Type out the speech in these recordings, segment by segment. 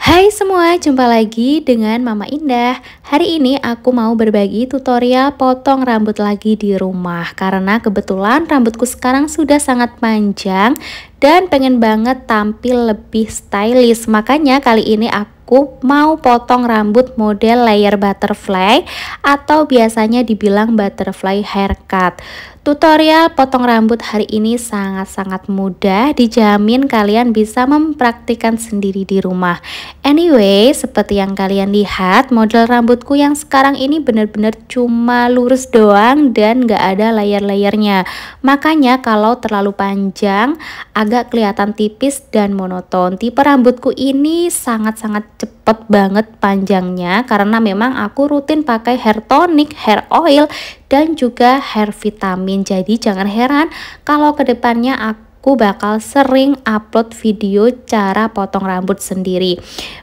Hai semua, jumpa lagi dengan Mama Indah. Hari ini aku mau berbagi tutorial potong rambut lagi di rumah. Karena kebetulan rambutku sekarang sudah sangat panjang dan pengen banget tampil lebih stylish. Makanya kali ini aku mau potong rambut model layer butterfly atau biasanya dibilang butterfly haircut. Tutorial potong rambut hari ini sangat-sangat mudah, dijamin kalian bisa mempraktikkan sendiri di rumah. Anyway, seperti yang kalian lihat, model rambutku yang sekarang ini benar-benar cuma lurus doang dan gak ada layer-layernya. Makanya kalau terlalu panjang, agak kelihatan tipis dan monoton. Tipe rambutku ini sangat-sangat cepet banget panjangnya karena memang aku rutin pakai hair tonic, hair oil, dan juga hair vitamin. Jadi jangan heran kalau kedepannya aku bakal sering upload video cara potong rambut sendiri.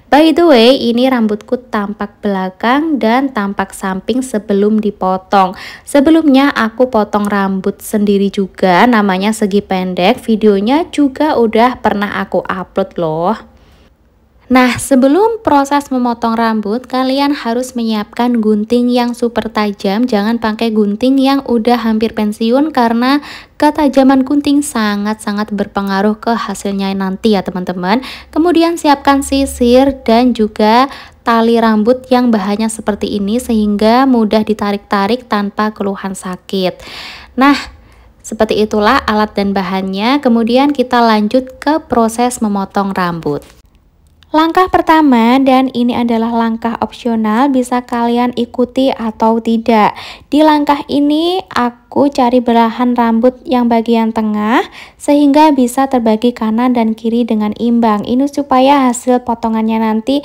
By the way, ini rambutku tampak belakang dan tampak samping sebelum dipotong. Sebelumnya aku potong rambut sendiri juga, namanya segi pendek. Videonya juga udah pernah aku upload loh. Nah, sebelum proses memotong rambut, kalian harus menyiapkan gunting yang super tajam. Jangan pakai gunting yang udah hampir pensiun karena ketajaman gunting sangat-sangat berpengaruh ke hasilnya nanti ya teman-teman. Kemudian siapkan sisir dan juga tali rambut yang bahannya seperti ini sehingga mudah ditarik-tarik tanpa keluhan sakit. Nah, seperti itulah alat dan bahannya. Kemudian kita lanjut ke proses memotong rambut. Langkah pertama, dan ini adalah langkah opsional, bisa kalian ikuti atau tidak. Di langkah ini aku cari belahan rambut yang bagian tengah sehingga bisa terbagi kanan dan kiri dengan imbang. Ini supaya hasil potongannya nanti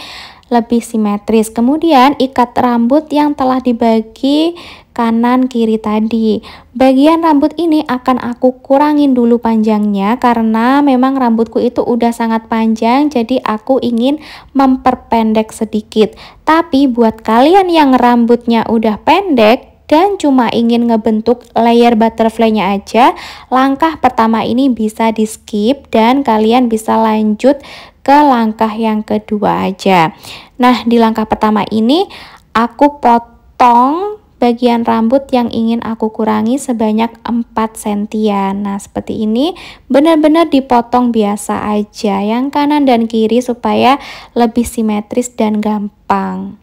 lebih simetris. Kemudian ikat rambut yang telah dibagi kanan kiri tadi. Bagian rambut ini akan aku kurangin dulu panjangnya karena memang rambutku itu udah sangat panjang, jadi aku ingin memperpendek sedikit. Tapi buat kalian yang rambutnya udah pendek dan cuma ingin ngebentuk layer butterfly-nya aja, langkah pertama ini bisa di skip dan kalian bisa lanjut ke langkah yang kedua aja. Nah, di langkah pertama ini aku potong bagian rambut yang ingin aku kurangi sebanyak 4 sentian. Nah, seperti ini benar-benar dipotong biasa aja yang kanan dan kiri supaya lebih simetris dan gampang.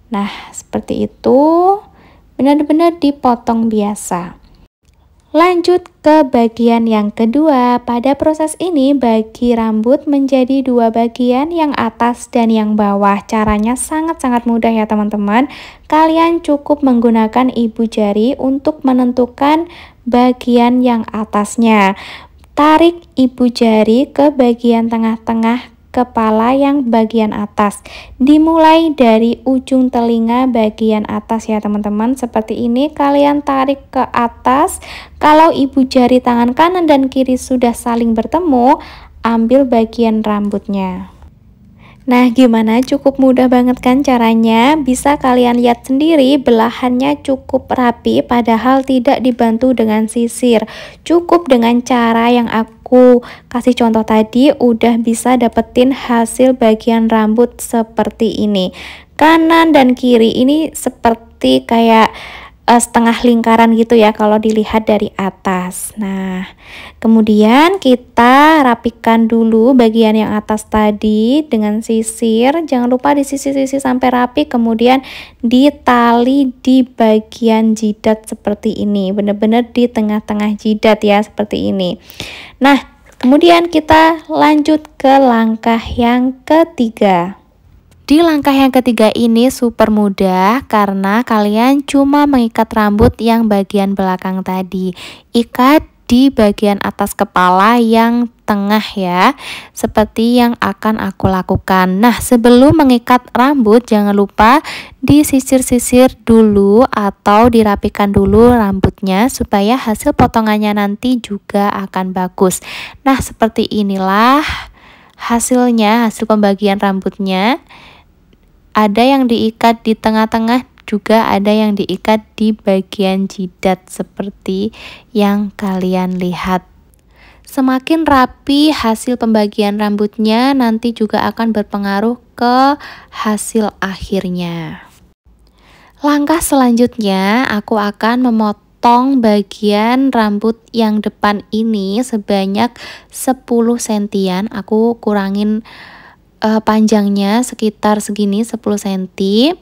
Nah, seperti itu, benar-benar dipotong biasa. Lanjut ke bagian yang kedua. Pada proses ini bagi rambut menjadi dua bagian, yang atas dan yang bawah. Caranya sangat-sangat mudah ya teman-teman. Kalian cukup menggunakan ibu jari untuk menentukan bagian yang atasnya. Tarik ibu jari ke bagian tengah-tengah kepala yang bagian atas, dimulai dari ujung telinga bagian atas ya teman-teman. Seperti ini kalian tarik ke atas. Kalau ibu jari tangan kanan dan kiri sudah saling bertemu, ambil bagian rambutnya. Nah, gimana? Cukup mudah banget kan caranya? Bisa kalian lihat sendiri, belahannya cukup rapi padahal tidak dibantu dengan sisir. Cukup dengan cara yang aku kasih contoh tadi udah bisa dapetin hasil bagian rambut seperti ini. Kanan dan kiri ini seperti kayak setengah lingkaran gitu ya kalau dilihat dari atas. Nah, kemudian kita rapikan dulu bagian yang atas tadi dengan sisir. Jangan lupa disisir-sisir sampai rapi, kemudian ditali di bagian jidat seperti ini. Benar-benar di tengah-tengah jidat ya, seperti ini. Nah, kemudian kita lanjut ke langkah yang ketiga. Di langkah yang ketiga ini super mudah karena kalian cuma mengikat rambut yang bagian belakang tadi. Ikat di bagian atas kepala yang tengah ya, seperti yang akan aku lakukan. Nah, sebelum mengikat rambut jangan lupa disisir-sisir dulu atau dirapikan dulu rambutnya supaya hasil potongannya nanti juga akan bagus. Nah, seperti inilah hasilnya, hasil pembagian rambutnya. Ada yang diikat di tengah-tengah, juga ada yang diikat di bagian jidat seperti yang kalian lihat. Semakin rapi hasil pembagian rambutnya nanti juga akan berpengaruh ke hasil akhirnya. Langkah selanjutnya aku akan memotong bagian rambut yang depan ini sebanyak 10 sentian. Aku kurangin panjangnya sekitar segini 10 cm.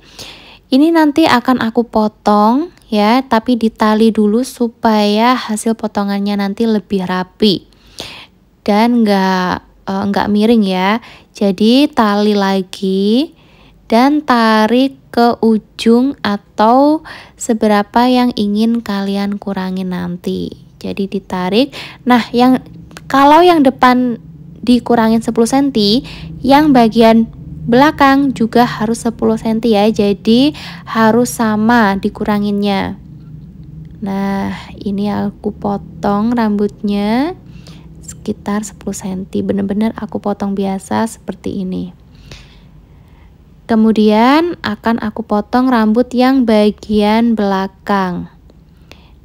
Ini nanti akan aku potong ya, tapi ditali dulu supaya hasil potongannya nanti lebih rapi dan nggak miring ya. Jadi tali lagi dan tarik ke ujung atau seberapa yang ingin kalian kurangin nanti. Jadi ditarik. Nah, kalau yang depan dikurangin 10 cm, yang bagian belakang juga harus 10 cm ya. Jadi harus sama dikuranginnya. Nah, ini aku potong rambutnya sekitar 10 cm. Bener-bener aku potong biasa seperti ini. Kemudian akan aku potong rambut yang bagian belakang.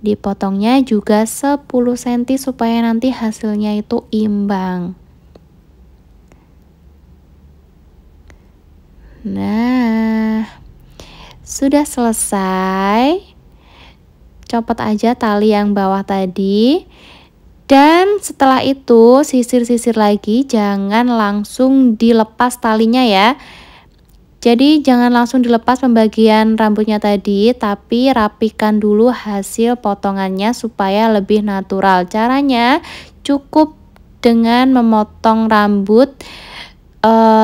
Dipotongnya juga 10 cm supaya nanti hasilnya itu imbang. Nah, sudah selesai. Copot aja tali yang bawah tadi. Dan setelah itu sisir-sisir lagi, jangan langsung dilepas talinya ya. Jadi jangan langsung dilepas pembagian rambutnya tadi, tapi rapikan dulu hasil potongannya supaya lebih natural. Caranya cukup dengan memotong rambut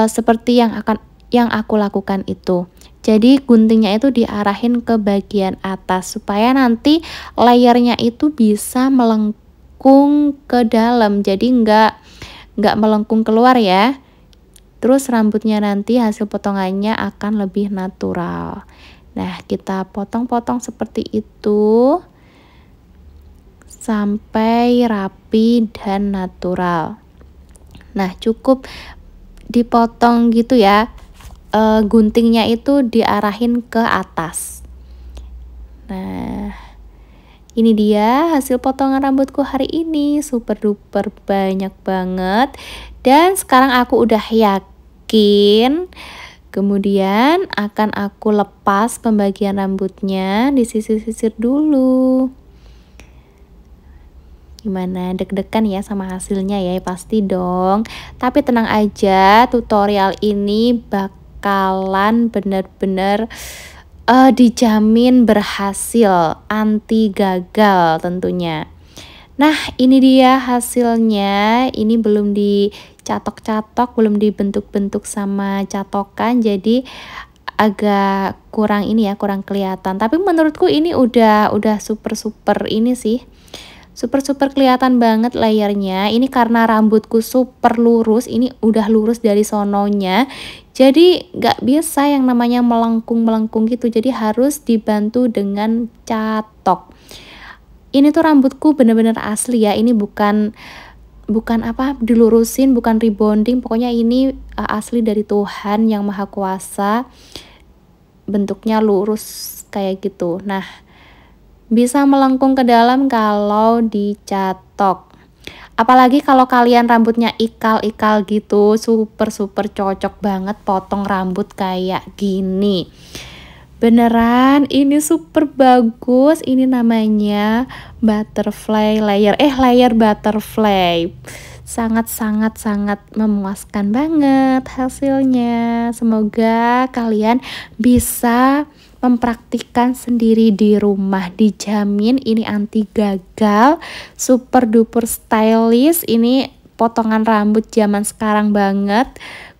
seperti yang aku lakukan itu. Jadi guntingnya itu diarahin ke bagian atas supaya nanti layernya itu bisa melengkung ke dalam. Jadi nggak melengkung keluar ya. Terus rambutnya nanti hasil potongannya akan lebih natural. Nah, kita potong-potong seperti itu sampai rapi dan natural. Nah, cukup dipotong gitu ya. Guntingnya itu diarahin ke atas. Nah, ini dia hasil potongan rambutku hari ini. Super duper banyak banget. Dan sekarang aku udah yakin. Kemudian akan aku lepas pembagian rambutnya, disisir-sisir dulu. Gimana, deg-degan ya sama hasilnya ya? Pasti dong. Tapi tenang aja, tutorial ini bakalan bener-bener dijamin berhasil, anti gagal tentunya. Nah, ini dia hasilnya. Ini belum dicatok-catok, belum dibentuk-bentuk sama catokan, jadi agak kurang ini ya, kurang kelihatan. Tapi menurutku ini udah super ini sih. Super kelihatan banget layernya. Ini karena rambutku super lurus, ini udah lurus dari sononya. Jadi nggak bisa yang namanya melengkung gitu. Jadi harus dibantu dengan catok. Ini tuh rambutku bener-bener asli ya. Ini bukan apa dilurusin, bukan rebonding. Pokoknya ini asli dari Tuhan yang Maha Kuasa. Bentuknya lurus kayak gitu. Nah, bisa melengkung ke dalam kalau dicatok. Apalagi kalau kalian rambutnya ikal-ikal gitu, super cocok banget potong rambut kayak gini. Beneran, ini super bagus. Ini namanya butterfly layer. Layer butterfly. Sangat memuaskan banget hasilnya. Semoga kalian bisa mempraktikkan sendiri di rumah, dijamin ini anti gagal, super duper stylish. Ini potongan rambut zaman sekarang banget,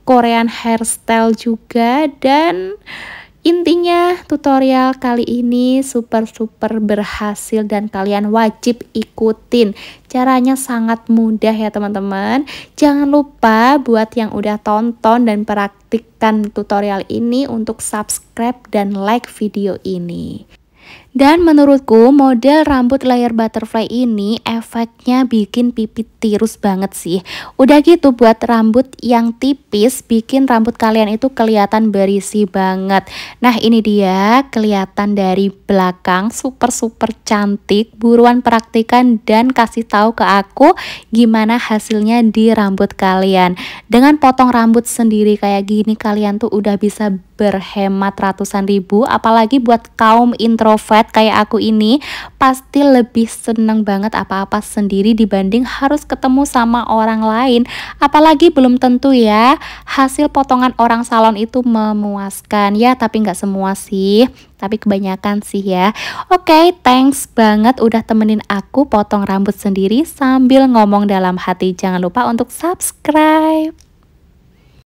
Korean hairstyle juga. Dan intinya tutorial kali ini super berhasil dan kalian wajib ikutin. Caranya sangat mudah ya teman-teman. Jangan lupa buat yang udah tonton dan praktikkan tutorial ini untuk subscribe dan like video ini. Dan menurutku model rambut layer butterfly ini efeknya bikin pipi tirus banget sih. Udah gitu buat rambut yang tipis bikin rambut kalian itu kelihatan berisi banget. Nah ini dia kelihatan dari belakang super cantik. Buruan praktikan dan kasih tahu ke aku gimana hasilnya di rambut kalian. Dengan potong rambut sendiri kayak gini kalian tuh udah bisa berhemat ratusan ribu, apalagi buat kaum introvert kayak aku ini pasti lebih seneng banget apa-apa sendiri dibanding harus ketemu sama orang lain. Apalagi belum tentu ya hasil potongan orang salon itu memuaskan ya, tapi nggak semua sih, tapi kebanyakan sih ya. Oke, thanks banget udah temenin aku potong rambut sendiri sambil ngomong dalam hati. Jangan lupa untuk subscribe.